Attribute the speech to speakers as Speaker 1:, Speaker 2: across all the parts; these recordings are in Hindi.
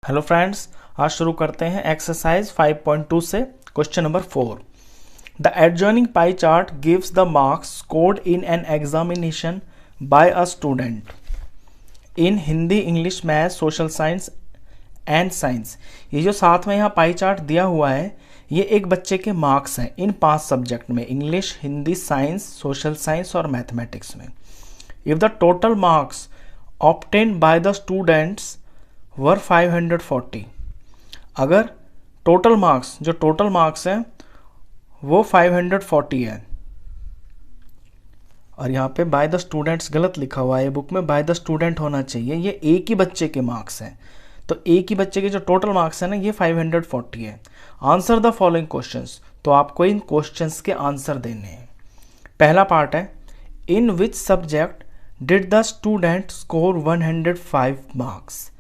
Speaker 1: हेलो फ्रेंड्स, आज शुरू करते हैं एक्सरसाइज 5.2 से question number 4। The adjoining pie chart gives the marks scored in an examination by a student in Hindi, English, math, social science and science. ये जो साथ में यहाँ पाई चार्ट दिया हुआ है, ये एक बच्चे के मार्क्स हैं इन 5 सब्जेक्ट में, English, Hindi, science, social science और मैथमेटिक्स में। If the total marks obtained by the students were 540, अगर टोटल मार्क्स हैं वो 540 है, और यहाँ पे बाय द स्टूडेंट्स गलत लिखा हुआ है, बुक में बाय द स्टूडेंट होना चाहिए, ये एक ही बच्चे के मार्क्स हैं। तो एक ही बच्चे के जो टोटल मार्क्स हैं ना, ये 540 है। आंसर द फॉलोइंग क्वेश्चंस, तो आपको इन क्वेश्चंस के आंसर देने हैं। पहला पार्ट है, in which subject did the student score 105 marks.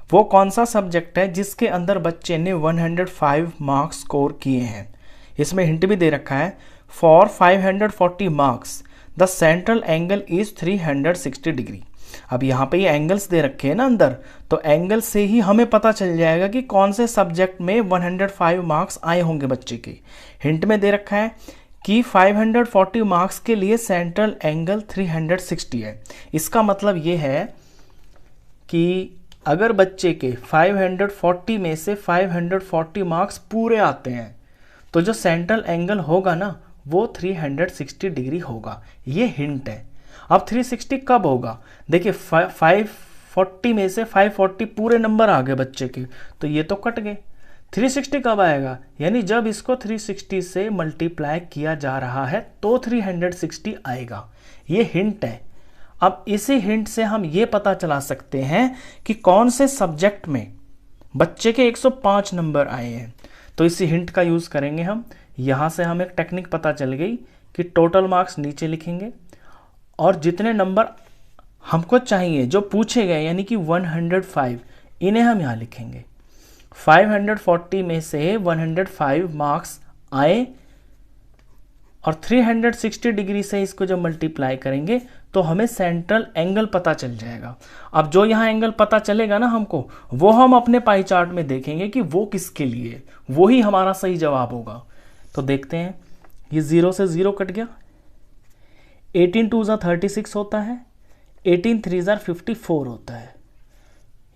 Speaker 1: वो कौन सा सब्जेक्ट है जिसके अंदर बच्चे ने 105 मार्क्स स्कोर किए हैं। इसमें हिंट भी दे रखा है, for 540 marks the central angle is 360 degree. अब यहाँ पे ये एंगल्स दे रखे हैं ना अंदर, तो एंगल से ही हमें पता चल जाएगा कि कौन से सब्जेक्ट में 105 मार्क्स आए होंगे बच्चे के। हिंट में दे रखा है कि 540 मार्क्स के लिए सेंट्रल एंगल 360 है। इसका मतलब ये है कि अगर बच्चे के 540 में से 540 मार्क्स पूरे आते हैं, तो जो सेंट्रल एंगल होगा ना, वो 360 डिग्री होगा। ये हिंट है। अब 360 कब होगा? देखिए, 540 में से 540 पूरे नंबर आ गए बच्चे के, तो ये तो कट गए। 360 कब आएगा? यानी जब इसको 360 से मल्टीप्लाई किया जा रहा है तो 360 आएगा। ये हिंट है। अब इसी हिंट से हम ये पता चला सकते हैं कि कौन से सब्जेक्ट में बच्चे के 105 नंबर आए हैं। तो इसी हिंट का यूज़ करेंगे हम। यहाँ से हमें एक टेक्निक पता चल गई कि टोटल मार्क्स नीचे लिखेंगे और जितने नंबर हमको चाहिए जो पूछे गए, यानी कि 105, इन्हें हम यहाँ लिखेंगे। 540 में से 105 मार्क्स आए और 360 डिग्री से इसको जब मल्टीप्लाई करेंगे तो हमें सेंट्रल एंगल पता चल जाएगा। अब जो यहाँ एंगल पता चलेगा ना हमको, वो हम अपने पाई चार्ट में देखेंगे कि वो किसके लिए, वो ही हमारा सही जवाब होगा। तो देखते हैं, ये 0 से 0 कट गया, 18 2 ज़ा 36 होता है, 18 3 ज़ा 54 होता है,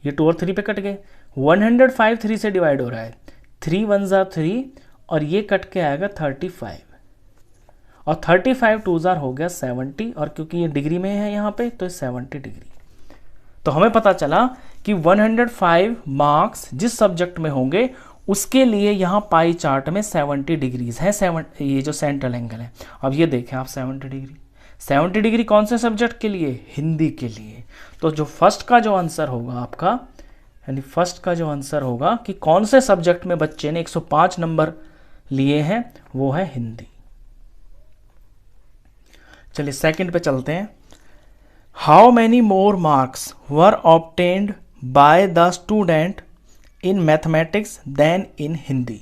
Speaker 1: ये 2 और 3 पे कट गए। 105 3 से डिवाइड हो रहा है, 3 1 ज़ा 3 और ये कट के आएगा 35, और 35 2 ज़ार हो गया 70, और क्योंकि ये डिग्री में है यहाँ पे तो 70 डिग्री। तो हमें पता चला कि 105 मार्क्स जिस सब्जेक्ट में होंगे उसके लिए यहाँ पाई चार्ट में 70 डिग्रीज है, ये जो सेंट्रल एंगल है। अब ये देखें आप, 70 डिग्री कौन से सब्जेक्ट के लिए? हिंदी के लिए। तो जो फर्स्ट का जो आंसर होगा आपका, यानी फर्स्ट का जो आंसर होगा कि कौन से सब्जेक्ट में बच्चे ने 105 नंबर लिए हैं, वो है हिंदी। चलिए सेकंड पे चलते हैं। How many more marks were obtained by the student in mathematics then in Hindi.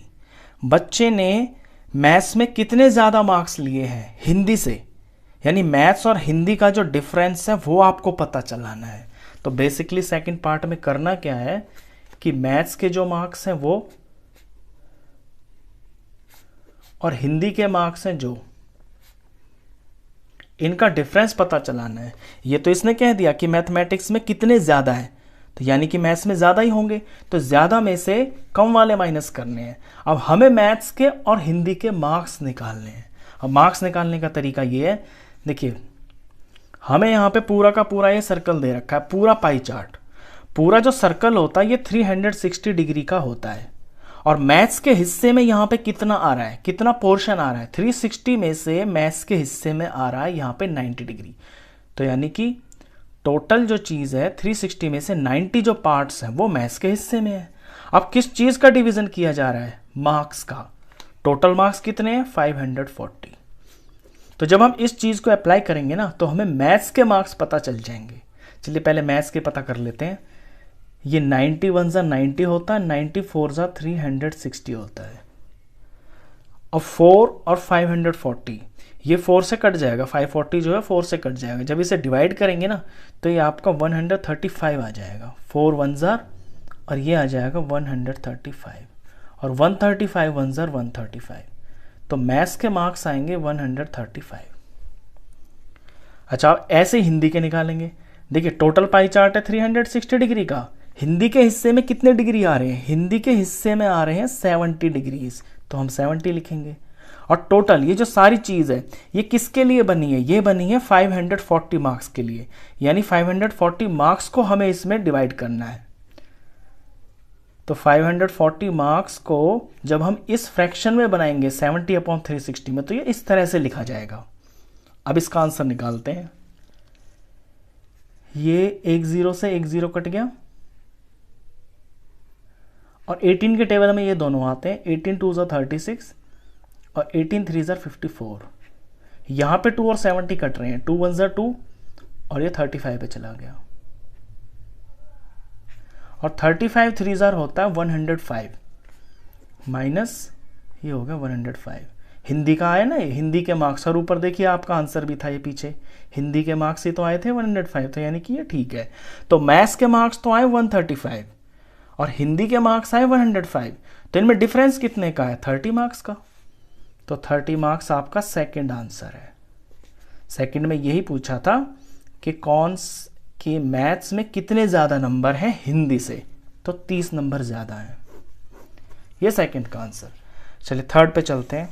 Speaker 1: बच्चे ने मैथ्स में कितने ज़्यादा मार्क्स लिए हैं हिंदी से, यानी मैथ्स और हिंदी का जो डिफरेंस है वो आपको पता चलाना है। तो बेसिकली सेकंड पार्ट में करना क्या है कि मैथ्स के जो मार्क्स हैं वो, और हिंदी के मार्क्स हैं जो, इनका डिफरेंस पता चलाना है। ये तो इसने कह दिया कि मैथमेटिक्स में कितने ज़्यादा है, तो यानी कि मैथ्स में ज़्यादा ही होंगे, तो ज़्यादा में से कम वाले माइनस करने हैं। अब हमें मैथ्स के और हिंदी के मार्क्स निकालने हैं। अब मार्क्स निकालने का तरीका ये है, देखिए हमें यहाँ पे पूरा का पूरा ये सर्कल दे रखा है, पूरा पाई चार्ट। पूरा जो सर्कल होता है ये 360 डिग्री का होता है, और मैथ्स के हिस्से में यहाँ पे कितना आ रहा है, कितना पोर्शन आ रहा है, 360 में से मैथ्स के हिस्से में आ रहा है यहाँ पे 90 डिग्री। तो यानी कि टोटल जो चीज़ है 360 में से 90 जो पार्ट्स हैं वो मैथ्स के हिस्से में है। अब किस चीज़ का डिवीज़न किया जा रहा है? मार्क्स का। टोटल मार्क्स कितने हैं? 540। तो जब हम इस चीज़ को अप्लाई करेंगे ना, तो हमें मैथ्स के मार्क्स पता चल जाएंगे। चलिए पहले मैथ्स के पता कर लेते हैं। ये 91 ज़ा 90 होता है, 94 ज़ा 360 होता है, और 4 और 540, ये 4 से कट जाएगा, 540 जो है 4 से कट जाएगा। जब इसे डिवाइड करेंगे ना तो ये आपका 135 आ जाएगा। 4 1 ज़ा और ये आ जाएगा 135, और 135 वन ज़र 135, तो मैथ्स के मार्क्स आएंगे 135। अच्छा, आप ऐसे हिंदी के निकालेंगे। देखिए टोटल पाई चार्ट है 360 डिग्री का, हिंदी के हिस्से में कितने डिग्री आ रहे हैं? हिंदी के हिस्से में आ रहे हैं 70 डिग्रीज, तो हम 70 लिखेंगे। और टोटल ये जो सारी चीज़ है ये किसके लिए बनी है? ये बनी है 540 मार्क्स के लिए, यानी 540 मार्क्स को हमें इसमें डिवाइड करना है। तो 540 मार्क्स को जब हम इस फ्रैक्शन में बनाएंगे 70/360 में, तो ये इस तरह से लिखा जाएगा। अब इसका आंसर निकालते हैं। ये 1 0 से 1 0 कट गया, और 18 के टेबल में ये दोनों आते हैं, 18 2 ज़ा 36 और 18 3 ज़ा 54। यहाँ पे 2 और 70 कट रहे हैं, 2 1 ज़ा 2 और ये 35 पे चला गया, और 35 3 ज़ार होता है 105 माइनस ये हो गया 105। हिंदी का आया ना, हिंदी के मार्क्स, और ऊपर देखिए आपका आंसर भी था ये पीछे, हिंदी के मार्क्स ही तो आए थे 105, तो यानी कि ये ठीक है। तो मैथ्स के मार्क्स तो आए 135 और हिंदी के मार्क्स आए 105, तो इनमें डिफरेंस कितने का है? 30 मार्क्स का। तो 30 मार्क्स आपका सेकंड आंसर है। सेकंड में यही पूछा था कि कौन के मैथ्स में कितने ज़्यादा नंबर हैं हिंदी से, तो 30 नंबर ज़्यादा हैं। ये सेकंड का आंसर। चलिए थर्ड पे चलते हैं।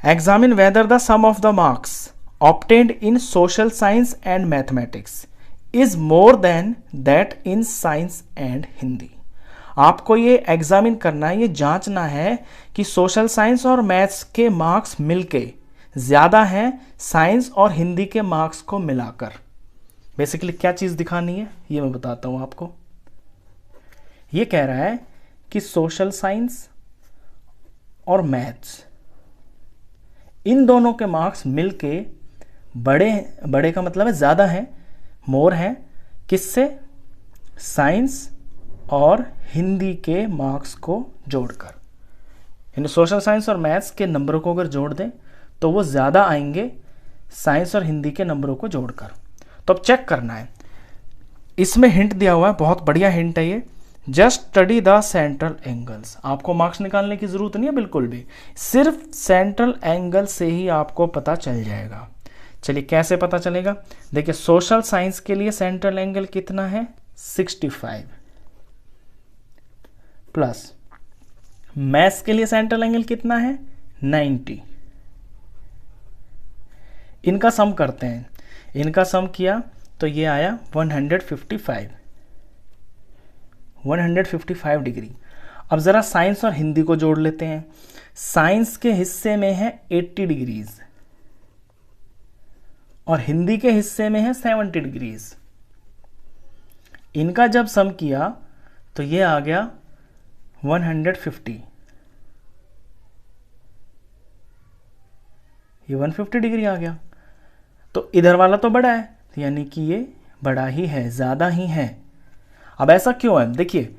Speaker 1: Examine whether the sum of the marks obtained in social science and mathematics is more than that in science and Hindi. आपको ये एग्जामिन करना है, ये जांचना है कि सोशल साइंस और मैथ्स के मार्क्स मिलके ज़्यादा हैं साइंस और हिंदी के मार्क्स को मिलाकर। बेसिकली क्या चीज़ दिखानी है ये मैं बताता हूँ आपको। ये कह रहा है कि सोशल साइंस और मैथ्स इन दोनों के मार्क्स मिलके बड़े का मतलब है ज़्यादा है, मोर है, किससे? साइंस और हिंदी के मार्क्स को जोड़कर। यानी सोशल साइंस और मैथ्स के नंबरों को अगर जोड़ दें तो वो ज़्यादा आएंगे साइंस और हिंदी के नंबरों को जोड़कर। तो अब चेक करना है, इसमें हिंट दिया हुआ है, बहुत बढ़िया हिंट है ये। Just study the central angles. आपको मार्क्स निकालने की जरूरत नहीं है बिल्कुल भी, सिर्फ सेंट्रल एंगल से ही आपको पता चल जाएगा। चलिए कैसे पता चलेगा? देखिए सोशल साइंस के लिए सेंट्रल एंगल कितना है? 65 प्लस मैथ्स के लिए सेंट्रल एंगल कितना है? 90। इनका सम करते हैं, इनका सम किया तो ये आया 155 डिग्री। अब ज़रा साइंस और हिंदी को जोड़ लेते हैं। साइंस के हिस्से में है 80 डिग्रीज और हिंदी के हिस्से में है 70 डिग्रीज। इनका जब सम किया तो ये आ गया 150। ये 150 डिग्री आ गया। तो इधर वाला तो बड़ा है, यानी कि ये बड़ा ही है, ज़्यादा ही है। अब ऐसा क्यों है? देखिए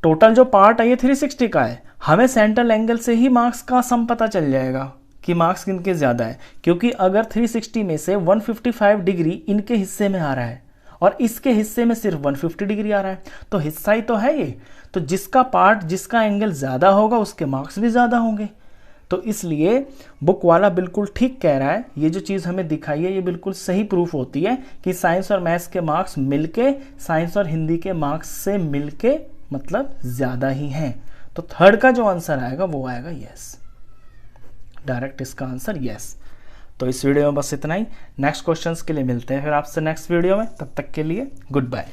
Speaker 1: टोटल जो पार्ट है ये 360 का है, हमें सेंट्रल एंगल से ही मार्क्स का सम पता चल जाएगा कि मार्क्स किनके ज़्यादा है, क्योंकि अगर 360 में से 155 डिग्री इनके हिस्से में आ रहा है और इसके हिस्से में सिर्फ 150 डिग्री आ रहा है, तो हिस्सा ही तो है ये। तो जिसका पार्ट, जिसका एंगल ज़्यादा होगा उसके मार्क्स भी ज़्यादा होंगे। तो इसलिए बुक वाला बिल्कुल ठीक कह रहा है, ये जो चीज़ हमें दिखाई है ये बिल्कुल सही प्रूफ होती है कि साइंस और मैथ्स के मार्क्स मिलके साइंस और हिंदी के मार्क्स से मिलके मतलब ज़्यादा ही हैं। तो थर्ड का जो आंसर आएगा वो आएगा यस, डायरेक्ट इसका आंसर यस। तो इस वीडियो में बस इतना ही। नेक्स्ट क्वेश्चंस के लिए मिलते हैं फिर आपसे नेक्स्ट वीडियो में, तब तक के लिए गुड बाय।